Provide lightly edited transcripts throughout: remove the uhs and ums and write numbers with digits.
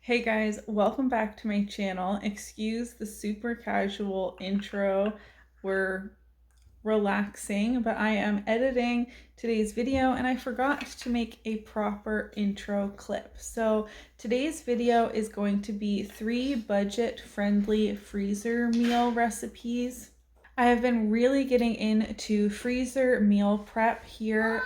Hey guys, welcome back to my channel. Excuse the super casual intro. We're relaxing, but I am editing today's video and I forgot to make a proper intro clip. So today's video is going to be 3 budget-friendly freezer meal recipes. I have been really getting into freezer meal prep here.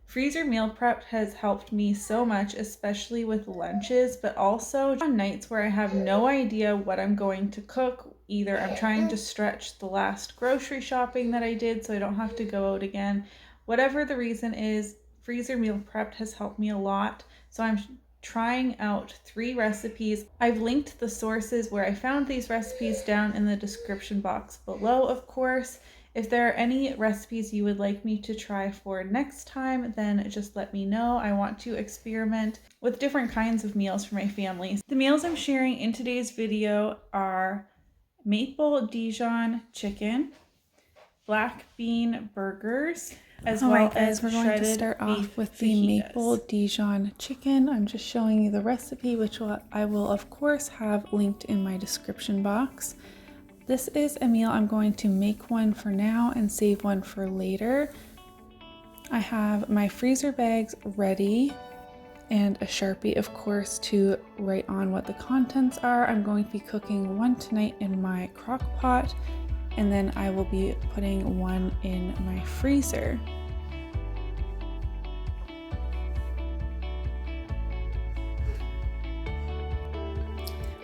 Freezer meal prep has helped me so much, especially with lunches, but also on nights where I have no idea what I'm going to cook. Either I'm trying to stretch the last grocery shopping that I did so I don't have to go out again. Whatever the reason is, freezer meal prep has helped me a lot. So I'm trying out 3 recipes. I've linked the sources where I found these recipes down in the description box below, of course. If there are any recipes you would like me to try for next time, then just let me know. I want to experiment with different kinds of meals for my family. The meals I'm sharing in today's video are maple Dijon chicken, black bean burgers, as well as we're going to start off with the maple Dijon chicken. I'm just showing you the recipe, which I will of course have linked in my description box. This is a meal I'm going to make one for now and save one for later. I have my freezer bags ready and a Sharpie, of course, to write on what the contents are. I'm going to be cooking one tonight in my crock pot, and then I will be putting one in my freezer.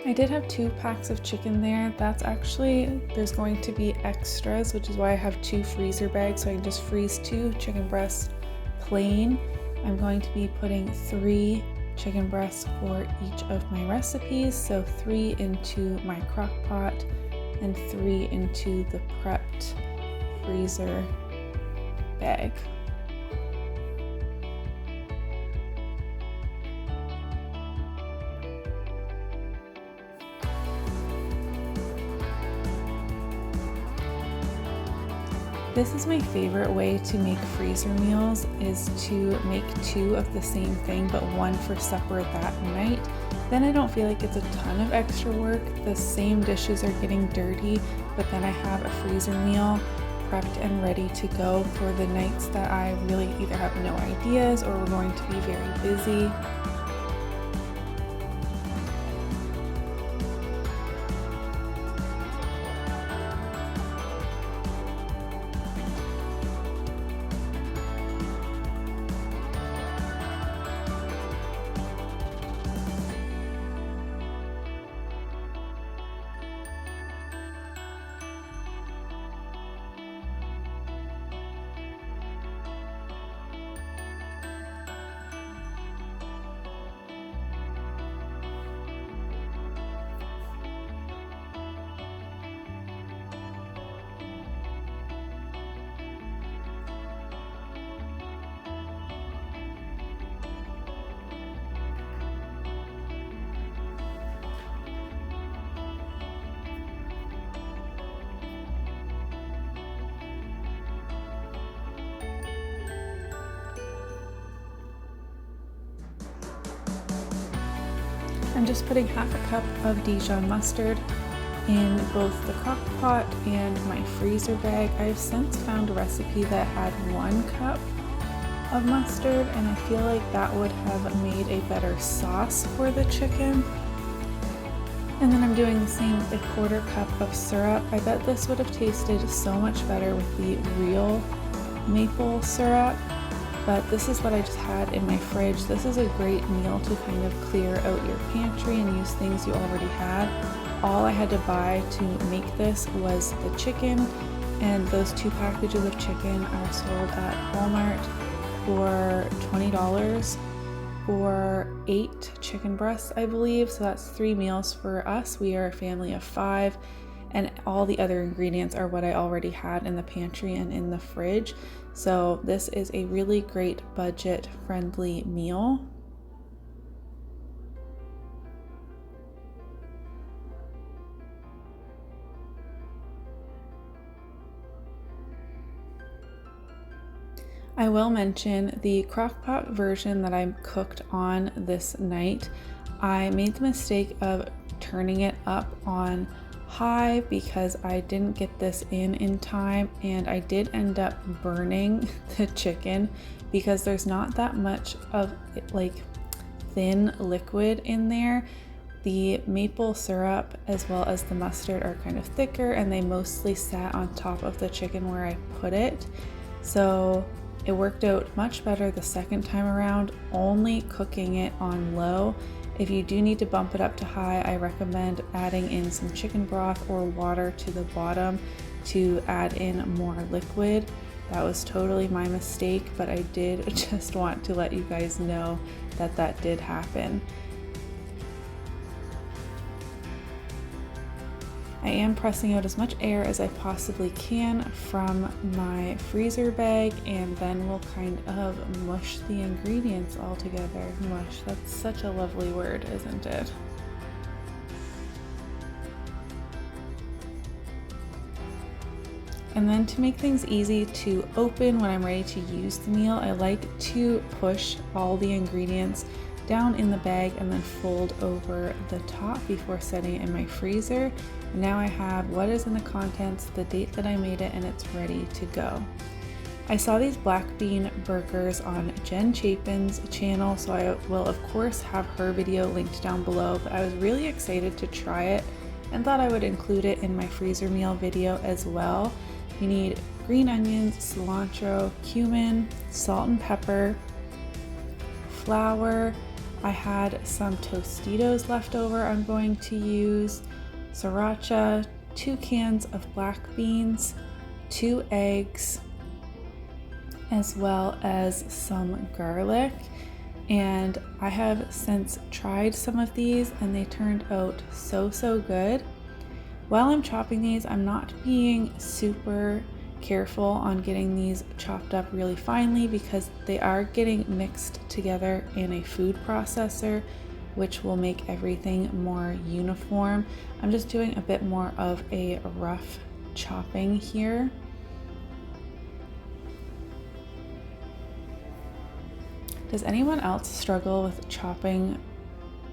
I did have 2 packs of chicken there. That's actually, there's going to be extras, which is why I have 2 freezer bags, so I can just freeze 2 chicken breasts plain. I'm going to be putting 3 chicken breasts for each of my recipes, so 3 into my crock pot and 3 into the prepped freezer bag. This is my favorite way to make freezer meals, is to make 2 of the same thing but one for supper that night. Then I don't feel like it's a ton of extra work. The same dishes are getting dirty, but then I have a freezer meal prepped and ready to go for the nights that I really either have no ideas or we're going to be very busy. I'm just putting half a cup of Dijon mustard in both the crock pot and my freezer bag. I've since found a recipe that had 1 cup of mustard, and I feel like that would have made a better sauce for the chicken. And then I'm doing the same with a 1/4 cup of syrup. I bet this would have tasted so much better with the real maple syrup, but this is what I just had in my fridge. This is a great meal to kind of clear out your pantry and use things you already had. All I had to buy to make this was the chicken, and those 2 packages of chicken are sold at Walmart for $20 for 8 chicken breasts, I believe. So that's 3 meals for us. We are a family of 5. And all the other ingredients are what I already had in the pantry and in the fridge. So this is a really great budget-friendly meal. I will mention the crock pot version that I cooked on this night. I made the mistake of turning it up on high because I didn't get this in time, and I did end up burning the chicken because there's not that much of like thin liquid in there. The maple syrup as well as the mustard are kind of thicker, and they mostly sat on top of the chicken where I put it. So it worked out much better the second time around, only cooking it on low. If you do need to bump it up to high, I recommend adding in some chicken broth or water to the bottom to add in more liquid. That was totally my mistake, but I did just want to let you guys know that that did happen. I am pressing out as much air as I possibly can from my freezer bag, and then we'll kind of mush the ingredients all together. Mush, that's such a lovely word, isn't it? And then to make things easy to open when I'm ready to use the meal, I like to push all the ingredients down in the bag and then fold over the top before setting it in my freezer. And now I have what is in the contents, the date that I made it, and it's ready to go. I saw these black bean burgers on Jen Chapin's channel, so I will of course have her video linked down below, but I was really excited to try it and thought I would include it in my freezer meal video as well. You need green onions, cilantro, cumin, salt and pepper, flour. I had some Tostitos left over I'm going to use, sriracha, 2 cans of black beans, 2 eggs, as well as some garlic. And I have since tried some of these and they turned out so good. While I'm chopping these, I'm not being super careful on getting these chopped up really finely because they are getting mixed together in a food processor, which will make everything more uniform. I'm just doing a bit more of a rough chopping here. Does anyone else struggle with chopping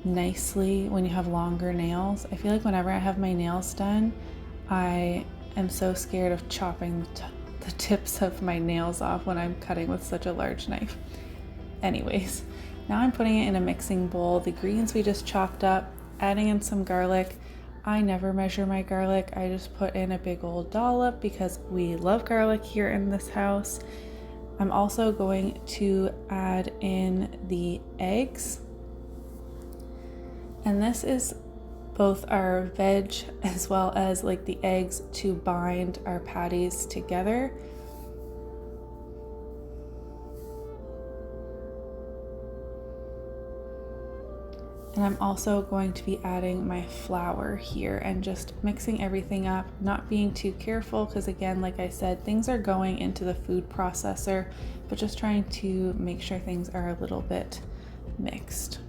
nicely when you have longer nails? I feel like whenever I have my nails done, I am so scared of chopping the tips of my nails off when I'm cutting with such a large knife. Anyways, now I'm putting it in a mixing bowl. The greens we just chopped up, adding in some garlic. I never measure my garlic. I just put in a big old dollop because we love garlic here in this house. I'm also going to add in the eggs. And this is both our veg as well as like the eggs to bind our patties together. And I'm also going to be adding my flour here and just mixing everything up, not being too careful because again, like I said, things are going into the food processor, but just trying to make sure things are a little bit mixed.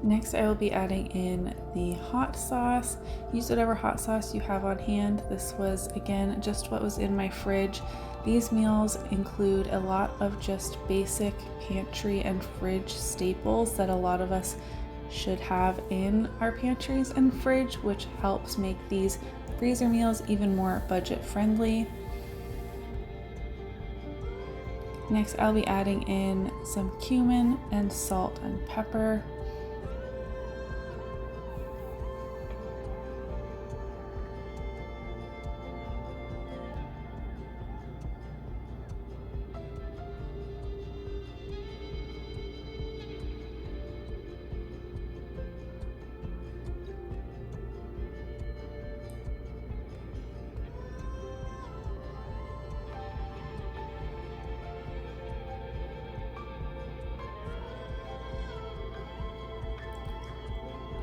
Next, I will be adding in the hot sauce. Use whatever hot sauce you have on hand. This was, again, just what was in my fridge. These meals include a lot of just basic pantry and fridge staples that a lot of us should have in our pantries and fridge, which helps make these freezer meals even more budget friendly. Next, I'll be adding in some cumin and salt and pepper.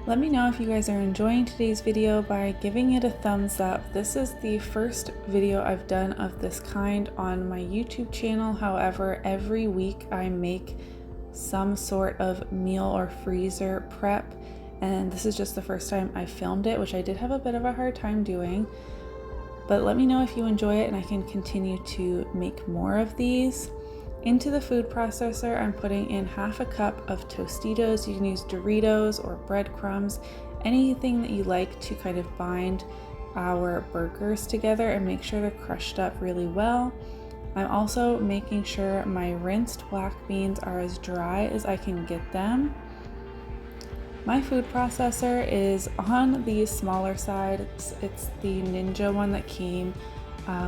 Let me know if you guys are enjoying today's video by giving it a thumbs up. This is the first video I've done of this kind on my YouTube channel. However, every week I make some sort of meal or freezer prep, and this is just the first time I filmed it, which I did have a bit of a hard time doing. But let me know if you enjoy it and I can continue to make more of these. Into the food processor, I'm putting in half a cup of Tostitos. You can use Doritos or breadcrumbs, anything that you like to kind of bind our burgers together and make sure they're crushed up really well. I'm also making sure my rinsed black beans are as dry as I can get them. My food processor is on the smaller side. It's the Ninja one that came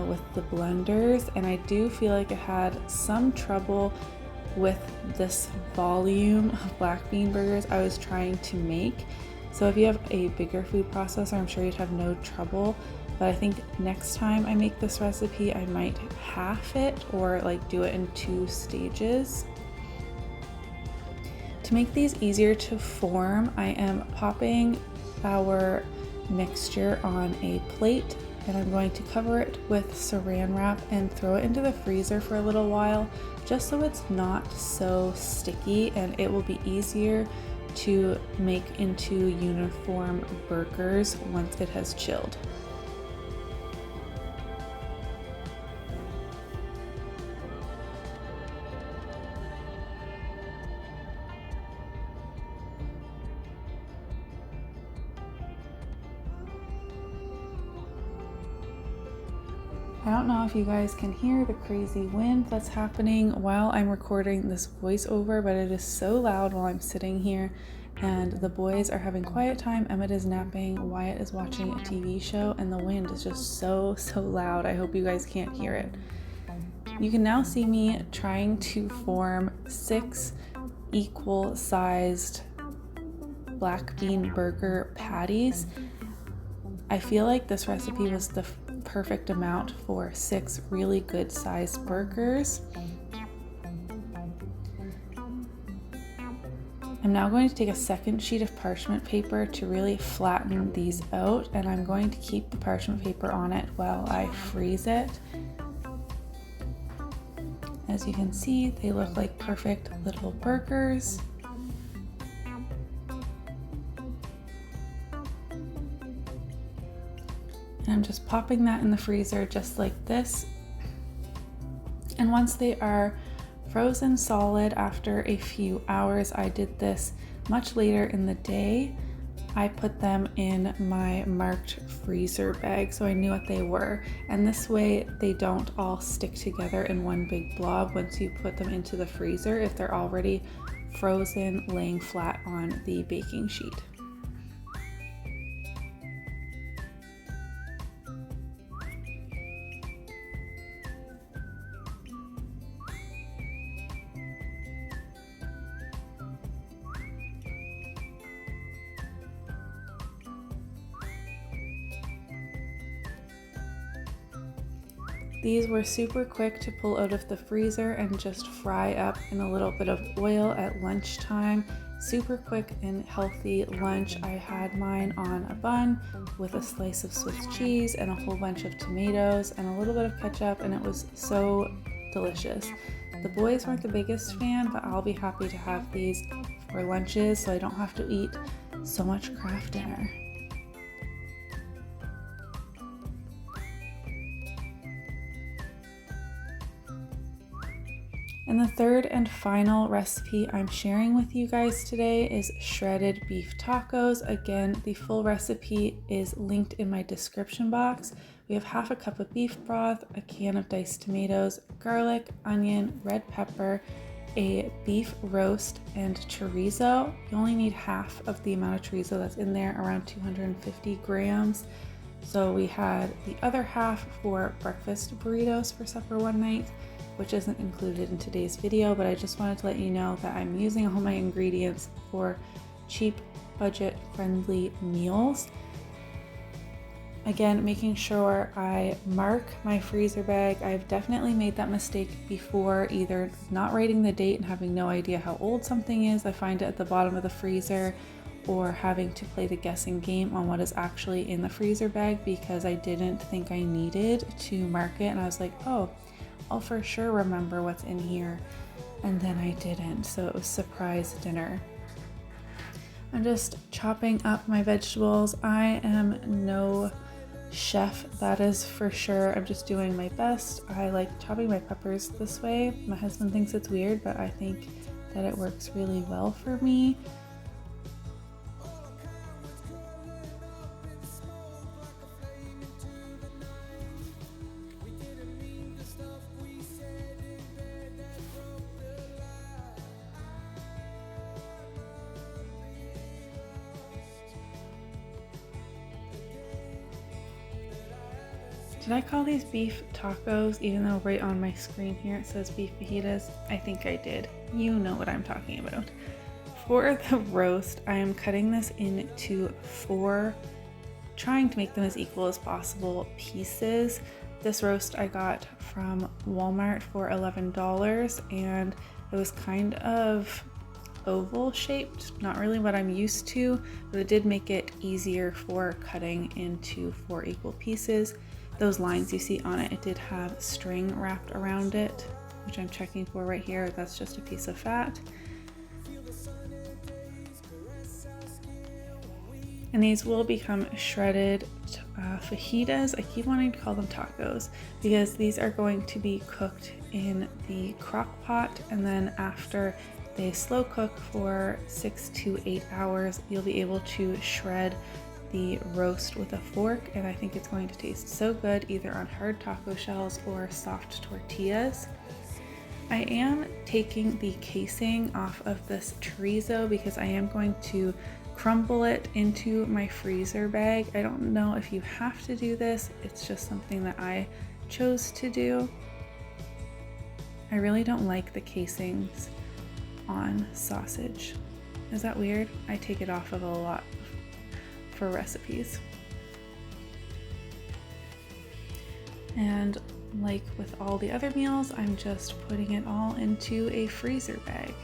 with the blenders, and I do feel like it had some trouble with this volume of black bean burgers I was trying to make. So if you have a bigger food processor, I'm sure you'd have no trouble, but I think next time I make this recipe I might half it or like do it in 2 stages. To make these easier to form, I am popping our mixture on a plate, and I'm going to cover it with saran wrap and throw it into the freezer for a little while, just so it's not so sticky and it will be easier to make into uniform burgers once it has chilled. I don't know if you guys can hear the crazy wind that's happening while I'm recording this voiceover, but it is so loud while I'm sitting here, and the boys are having quiet time. Emmett is napping, Wyatt is watching a TV show, and the wind is just so loud. I hope you guys can't hear it. You can now see me trying to form 6 equal sized black bean burger patties. I feel like this recipe was the perfect amount for 6 really good sized burgers. I'm now going to take a second sheet of parchment paper to really flatten these out, and I'm going to keep the parchment paper on it while I freeze it. As you can see, they look like perfect little burgers. And I'm just popping that in the freezer just like this. And once they are frozen solid after a few hours, I did this much later in the day, I put them in my marked freezer bag so I knew what they were. And this way they don't all stick together in one big blob once you put them into the freezer if they're already frozen laying flat on the baking sheet. These were super quick to pull out of the freezer and just fry up in a little bit of oil at lunchtime. Super quick and healthy lunch. I had mine on a bun with a slice of Swiss cheese and a whole bunch of tomatoes and a little bit of ketchup, and it was so delicious. The boys weren't the biggest fan, but I'll be happy to have these for lunches so I don't have to eat so much Kraft dinner. And the third and final recipe I'm sharing with you guys today is shredded beef tacos. Again, the full recipe is linked in my description box. We have half a cup of beef broth, a can of diced tomatoes, garlic, onion, red pepper, a beef roast, and chorizo. You only need half of the amount of chorizo that's in there, around 250 grams. So we had the other half for breakfast burritos for supper one night, which isn't included in today's video, but I just wanted to let you know that I'm using all my ingredients for cheap, budget-friendly meals. Again, making sure I mark my freezer bag. I've definitely made that mistake before, either not writing the date and having no idea how old something is. I find it at the bottom of the freezer, or having to play the guessing game on what is actually in the freezer bag, because I didn't think I needed to mark it, and I was like, oh, I'll for sure remember what's in here, and then I didn't, so it was surprise dinner. I'm just chopping up my vegetables. I am no chef, that is for sure. I'm just doing my best. I like chopping my peppers this way. My husband thinks it's weird, but I think that it works really well for me. Did I call these beef tacos, even though right on my screen here it says beef fajitas? I think I did. You know what I'm talking about. For the roast, I am cutting this into 4, trying to make them as equal as possible, pieces. This roast I got from Walmart for $11, and it was kind of oval shaped, not really what I'm used to, but it did make it easier for cutting into 4 equal pieces. Those lines you see on it, it did have string wrapped around it, which I'm checking for right here. That's just a piece of fat. And these will become shredded fajitas. I keep wanting to call them tacos because these are going to be cooked in the crock pot, and then after they slow cook for 6 to 8 hours, you'll be able to shred the roast with a fork, and I think it's going to taste so good either on hard taco shells or soft tortillas. I am taking the casing off of this chorizo because I am going to crumble it into my freezer bag. I don't know if you have to do this, it's just something that I chose to do. I really don't like the casings on sausage. Is that weird? I take it off of a lot for recipes. And like with all the other meals, I'm just putting it all into a freezer bag.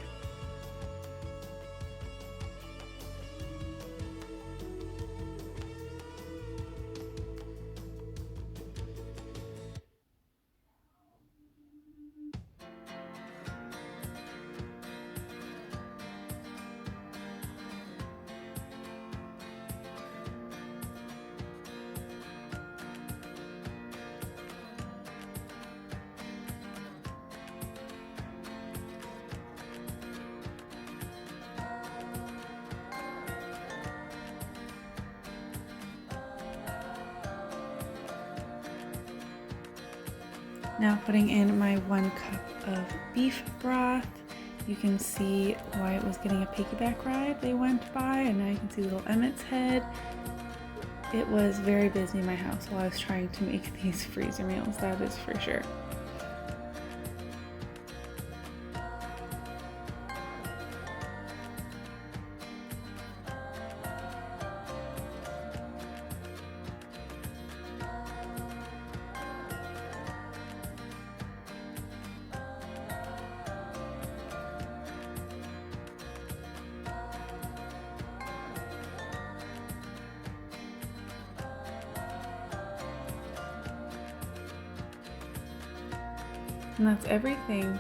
Now putting in my 1 cup of beef broth. You can see why it was getting a piggyback ride. They went by, and now you can see little Emmett's head. It was very busy in my house while I was trying to make these freezer meals, that is for sure. And that's everything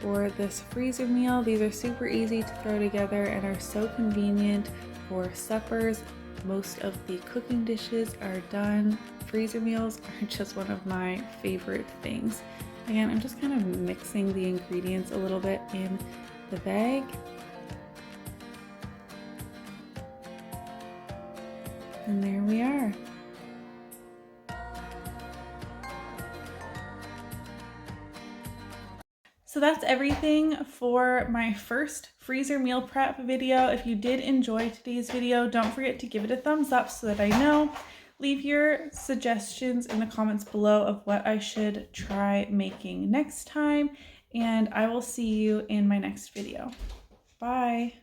for this freezer meal. These are super easy to throw together and are so convenient for suppers. Most of the cooking dishes are done. Freezer meals are just one of my favorite things. Again, I'm just kind of mixing the ingredients a little bit in the bag. And there we are. So that's everything for my first freezer meal prep video. If you did enjoy today's video, don't forget to give it a thumbs up so that I know. Leave your suggestions in the comments below of what I should try making next time, and I will see you in my next video. Bye.